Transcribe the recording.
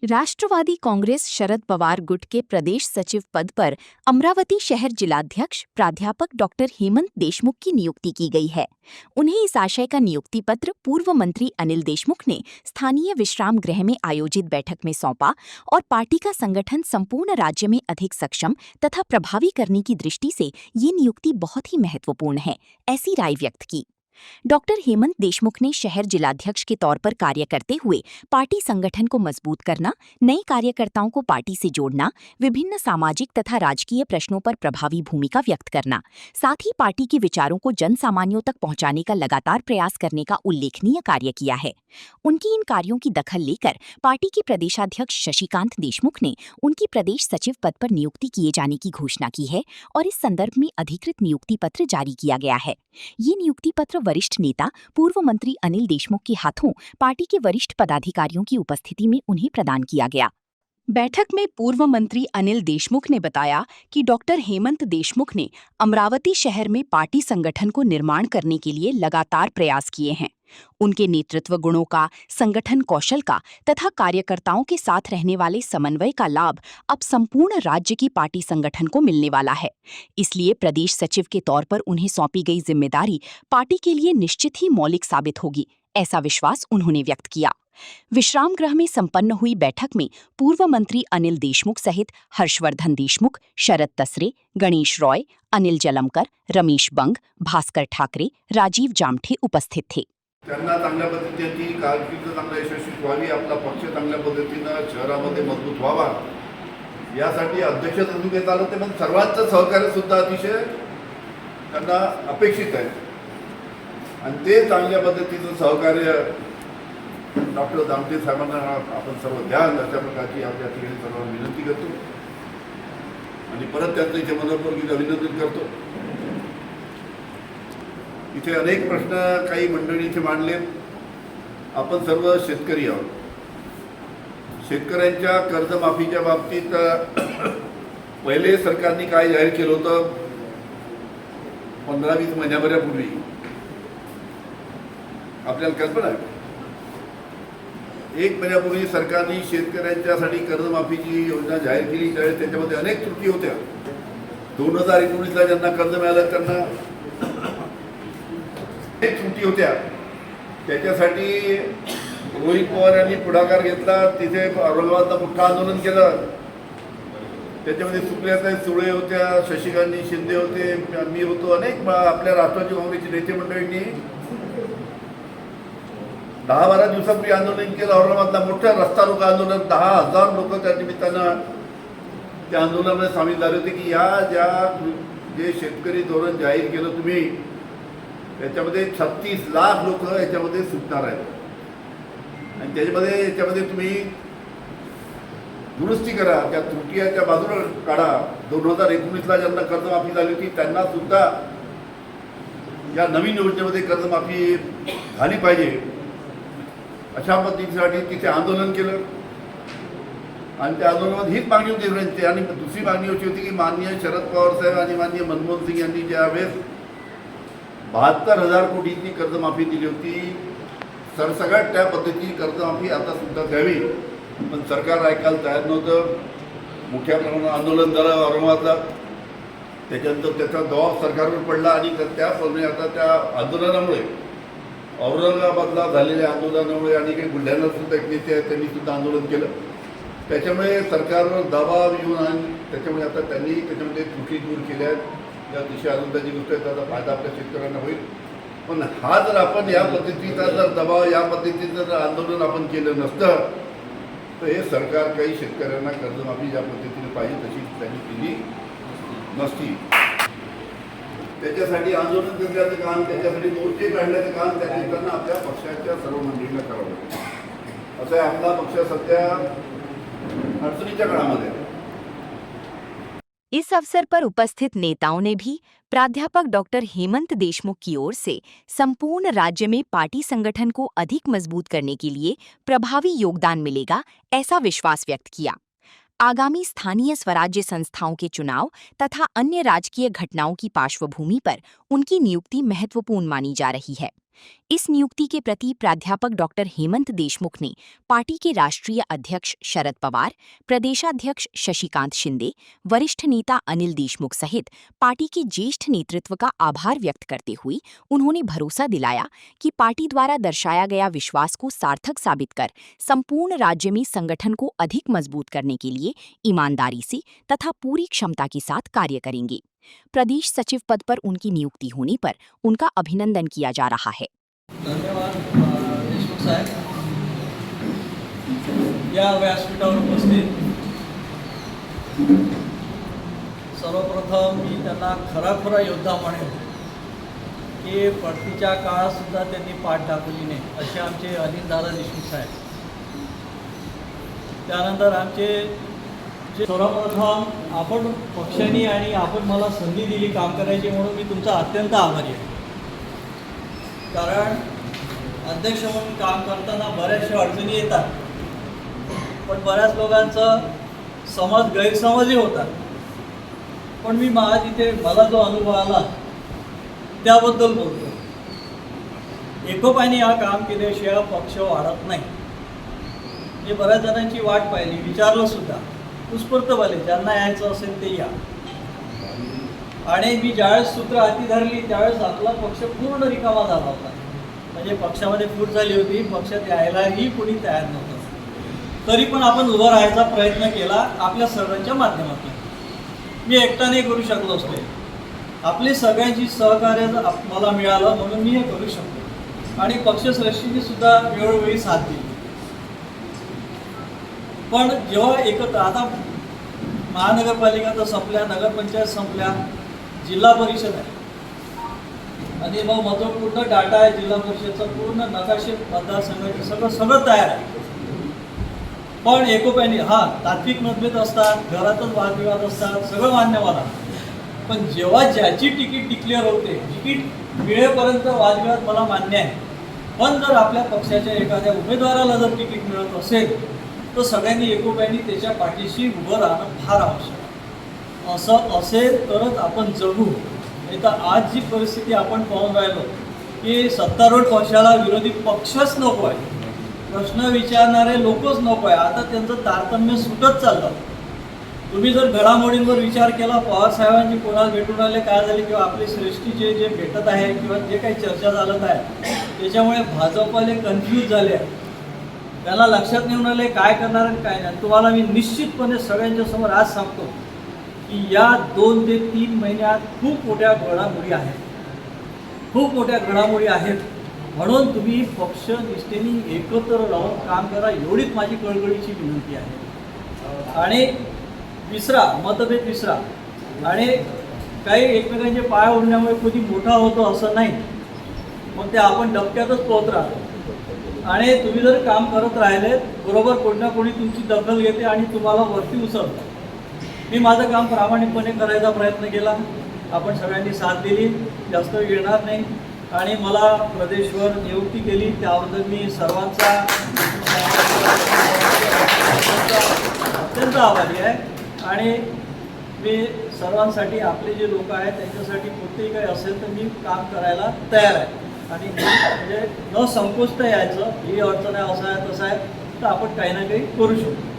राष्ट्रवादी कांग्रेस शरद पवार गुट के प्रदेश सचिव पद पर अमरावती शहर जिलाध्यक्ष प्राध्यापक डॉक्टर हेमंत देशमुख की नियुक्ति की गई है। उन्हें इस आशय का नियुक्ति पत्र पूर्व मंत्री अनिल देशमुख ने स्थानीय विश्राम गृह में आयोजित बैठक में सौंपा और पार्टी का संगठन संपूर्ण राज्य में अधिक सक्षम तथा प्रभावी करने की दृष्टि से ये नियुक्ति बहुत ही महत्वपूर्ण है, ऐसी राय व्यक्त की। डॉक्टर हेमंत देशमुख ने शहर जिलाध्यक्ष के तौर पर कार्य करते हुए पार्टी संगठन को मजबूत करना, नए कार्यकर्ताओं को पार्टी से जोड़ना, विभिन्न सामाजिक तथा राजकीय प्रश्नों पर प्रभावी भूमिका व्यक्त करना, साथ ही पार्टी के विचारों को जन सामान्यों तक पहुंचाने का लगातार प्रयास करने का उल्लेखनीय कार्य किया है। उनकी इन कार्यों की दखल लेकर पार्टी के प्रदेशाध्यक्ष शशिकांत देशमुख ने उनकी प्रदेश सचिव पद पर नियुक्ति किए जाने की घोषणा की है और इस संदर्भ में अधिकृत नियुक्ति पत्र जारी किया गया है। ये नियुक्ति पत्र वरिष्ठ नेता पूर्व मंत्री अनिल देशमुख के हाथों पार्टी के वरिष्ठ पदाधिकारियों की उपस्थिति में उन्हें प्रदान किया गया। बैठक में पूर्व मंत्री अनिल देशमुख ने बताया कि डॉक्टर हेमंत देशमुख ने अमरावती शहर में पार्टी संगठन को निर्माण करने के लिए लगातार प्रयास किए हैं। उनके नेतृत्व गुणों का, संगठन कौशल का तथा कार्यकर्ताओं के साथ रहने वाले समन्वय का लाभ अब संपूर्ण राज्य की पार्टी संगठन को मिलने वाला है। इसलिए प्रदेश सचिव के तौर पर उन्हें सौंपी गई जिम्मेदारी पार्टी के लिए निश्चित ही मौलिक साबित होगी, ऐसा विश्वास उन्होंने व्यक्त किया। विश्राम गृह में संपन्न हुई बैठक में पूर्व मंत्री अनिल देशमुख सहित हर्षवर्धन देशमुख, शरद तसरे, गणेश रॉय, अनिल जलमकर, रमेश बंग, भास्कर ठाकरे, राजीव जामठे उपस्थित थे। त्यांना चांगल्या पद्धतीची कारकीर्द चांगल्या यशस्वी व्हावी, आपला पक्ष चांगल्या पद्धतीनं शहरामध्ये मजबूत व्हावा यासाठी अध्यक्ष नेतृत्व आलं ते पण सर्वांचं सहकार्य सुद्धा अतिशय त्यांना अपेक्षित आहे आणि ते चांगल्या पद्धतीचं सहकार्य डॉक्टर जामठे साहेबांना आपण सर्व द्याल अशा प्रकारची आपल्या ठिकाणी सर्वांना विनंती करतो आणि परत त्यांचं इथे मनपूर्वक अभिनंदन करतो। इथे अनेक प्रश्न काही मंडळी इथे मांडले। आपण सर्व शेतकरी आहोत। शेतकऱ्यांच्या कर्जमाफीच्या बाबतीत पहिले सरकारने काय जाहीर केलं होतं 15-20 महिन्याभरापूर्वी आपल्याला कल्पना आहे। 1 महिन्यापूर्वी सरकारने शेतकऱ्यांच्यासाठी कर्जमाफीची योजना जाहीर केली, त्यावेळी त्याच्यामध्ये अनेक त्रुटी होत्या। 2019ला ज्यांना कर्ज मिळालं त्यांना एक त्रुटी होत्या, त्याच्यासाठी रोहित पवार यांनी पुढाकार घेतला। तिथे औरंगाबादला मोठं आंदोलन केलं। त्याच्यामध्ये सुप्रियाताई सुळे होत्या, शशिकांत शिंदे होते, मी होतो, अनेक आपल्या राष्ट्रवादी काँग्रेसचे नेते मंडळींनी 10-12 दिवसापूर्वी आंदोलन केलं। औरंगाबादला मोठं रस्ता रोको आंदोलन, 10,000 लोक त्या निमित्तानं त्या आंदोलनामध्ये सामील झाले होते की जे शेतकरी धोरण जाहीर केलं तुम्ही त्याच्यामध्ये 36 लाख लोक याच्यामध्ये सुटणार आहेत आणि याच्यामध्ये तुम्ही दुरुस्ती करा, त्या त्रुटीच्या बाजूला काढा। 2019ला ज्यांना कर्जमाफी झाली होती त्यांना सुद्धा या नवीन योजनेमध्ये कर्जमाफी झाली पाहिजे अशा पद्धतीसाठी तिथे आंदोलन केलं आणि त्या आंदोलनामध्ये हीच मागणी होती त्यांची। आणि दुसरी मागणी अशी होती की माननीय शरद पवार साहेब आणि माननीय मनमोहन सिंग यांनी ज्यावेळेस 72,000 कोटीची कर्जमाफी दिली होती, सरसकट त्या पद्धतीची कर्जमाफी आता सुद्धा द्यावी, पण सरकार ऐकायला तयार नव्हतं। मोठ्या प्रमाणात आंदोलन झालं औरंगाबादला, त्याच्यानंतर त्याचा दबाव सरकारवर पडला आणि त्याप्रमाणे आता त्या आंदोलनामुळे औरंगाबादला झालेल्या आंदोलनामुळे आणि काही बुलढाण्याला सुद्धा एक नेते आहेत त्यांनी सुद्धा आंदोलन केलं, त्याच्यामुळे सरकारवर दबाव येऊन आणि त्याच्यामुळे आता त्यांनी त्याच्यामध्ये त्रुटी दूर केल्या आहेत। या अतिशय आनंदाची गोष्ट आहे, त्याचा फायदा आपल्या शेतकऱ्यांना होईल। पण हा जर आपण या पद्धतीचा जर दबाव, या पद्धतीचं जर आंदोलन आपण केलं नसतं तर हे सरकार काही शेतकऱ्यांना कर्जमाफी ज्या पद्धतीने पाहिजे तशी त्यांनी केली नसती। त्याच्यासाठी आंदोलन करण्याचं काम, त्याच्यासाठी मोर्चे काढण्याचं काम त्यांना आपल्या पक्षाच्या सर्व मंडळींना करावं। असं आहे, आपला पक्ष सध्या अडचणीच्या काळामध्ये आहे। इस अवसर पर उपस्थित नेताओं ने भी प्राध्यापक डॉक्टर हेमंत देशमुख की ओर से संपूर्ण राज्य में पार्टी संगठन को अधिक मजबूत करने के लिए प्रभावी योगदान मिलेगा, ऐसा विश्वास व्यक्त किया। आगामी स्थानीय स्वराज्य संस्थाओं के चुनाव तथा अन्य राजकीय घटनाओं की पार्श्वभूमि पर उनकी नियुक्ति महत्वपूर्ण मानी जा रही है। इस नियुक्ति के प्रति प्राध्यापक डॉक्टर हेमंत देशमुख ने पार्टी के राष्ट्रीय अध्यक्ष शरद पवार, प्रदेशाध्यक्ष शशिकांत शिंदे, वरिष्ठ नेता अनिल देशमुख सहित पार्टी के ज्येष्ठ नेतृत्व का आभार व्यक्त करते हुए उन्होंने भरोसा दिलाया कि पार्टी द्वारा दर्शाया गया विश्वास को सार्थक साबित कर संपूर्ण राज्य में संगठन को अधिक मजबूत करने के लिए ईमानदारी से तथा पूरी क्षमता के साथ कार्य करेंगे। प्रदेश सचिव पद पर उनकी नियुक्ति होने पर उनका अभिनंदन किया जा रहा है। धन्यवाद देशमुख साहेब, या व्यासपीठावर उपस्थित सर्वप्रथम मी त्यांना खरा योद्धा म्हणेन की पडतीच्या काळात सुद्धा त्यांनी पाठ दाखवली नाही असे आमचे अनिल दादा देशमुख साहेब। त्यानंतर आमचे सर्वप्रथम आपण पक्षाने आणि आपण मला संधी दिली काम करायची म्हणून मी तुमचा अत्यंत आभारी आहे। कारण अध्यक्ष म्हणून काम करताना बऱ्याचशा अडचणी येतात, पण बऱ्याच लोकांचा गैरसमजही होतात। पण मी तिथे मला जो अनुभव आला त्याबद्दल बोलतो। एकोप्याने हा काम केल्याशिवाय पक्ष वाढत नाही। मी बऱ्याच जणांची वाट पाहिली, विचारलं सुद्धा, उत्स्फूर्त झाले, ज्यांना यायचं असेल ते या। आणि मी ज्यावेळेस सूत्र हाती धरली त्यावेळेस आपला पक्ष पूर्ण रिकामा झाला होता। म्हणजे पक्षामध्ये फूट झाली होती, पक्षात यायलाही कोणी तयार नव्हतं। तरी पण आपण उभं राहायचा प्रयत्न केला आपल्या सर्वांच्या माध्यमातून। मी एकटा नाही करू शकलो असते, आपली सगळ्यांची सहकार्य मला मिळालं म्हणून मी हे करू शकतो। आणि पक्षश्रेष्ठींनी सुद्धा वेळोवेळी साथ दिली। पण जेव्हा एकत्र आता महानगरपालिका तर संपल्या, नगरपंचायत संपल्या, जिल्हा परिषद आहे आणि मग माझं पूर्ण डाटा आहे, जिल्हा परिषदचा पूर्ण नकाशे, मतदारसंघाचे सगळं तयार आहे। पण एकोप्याने तात्विक मतभेद असतात, घरातच वादविवाद असतात, सगळं मान्य मला। पण जेव्हा ज्याची तिकीट डिक्लेअर होते, तिकीट मिळेपर्यंत वादविवाद मला मान्य आहे। पण जर आपल्या पक्षाच्या एखाद्या उमेदवाराला जर तिकीट मिळत असेल तर सगळ्यांनी एकोप्याने त्याच्या पाठीशी उभं राहणं फार आवश्यक आहे। असं असेल तरच आपण जगू। नाही तर आज जी परिस्थिती आपण पाहून राहिलो की सत्तारूढ पक्षाला विरोधी पक्षच नको आहे, प्रश्न विचारणारे लोकच नको आहे। आता त्यांचं तारतम्य सुटत चाललं। तुम्ही जर घडामोडींवर विचार केला, पवार साहेबांची कोणाला भेटून राहिले, काय झाले, किंवा आपले श्रेष्ठीचे जे भेटत आहे किंवा जे काही चर्चा चालत आहे त्याच्यामुळे भाजपवाले कन्फ्यूज झाले आहे। त्याला लक्षात नेऊन आले काय करणार आणि काय नाही। तुम्हाला मी निश्चितपणे सगळ्यांच्या समोर आज सांगतो की या 2 ते 3 महिन्यात खूप मोठ्या घडामोडी आहेत, खूप मोठ्या घडामोडी आहेत। म्हणून तुम्ही पक्ष निष्ठेने एकत्र राहून काम करा, एवढीच माझी कळकळीची विनंती आहे। आणि मतभेद विसरा आणि काही एकमेकांचे पाय ओढण्यामुळे कधी मोठा होतो असं नाही, मग ते आपण डबक्यातच पोहत राहतो। आणि तुम्ही जर काम करत राहिले बरोबर कोणी ना कोणी तुमची दखल घेते आणि तुम्हाला वरती उचलतं। मी माझं काम प्रामाणिकपणे करायचा प्रयत्न केला, आपण सगळ्यांनी साथ दिली, जास्त घेणार नाही। आणि मला प्रदेशवर नियुक्ती केली त्याबद्दल मी सर्वांचा अत्यंत आभारी आहे। आणि मी सर्वांसाठी, आपले जे लोक आहेत त्यांच्यासाठी कोणतेही काही असेल तर मी काम करायला तयार आहे। आणि म्हणजे न संकोचता यायचं, ही अडचण आहे, असं आहे तसं आहे, तर आपण काही ना काही करू शकतो।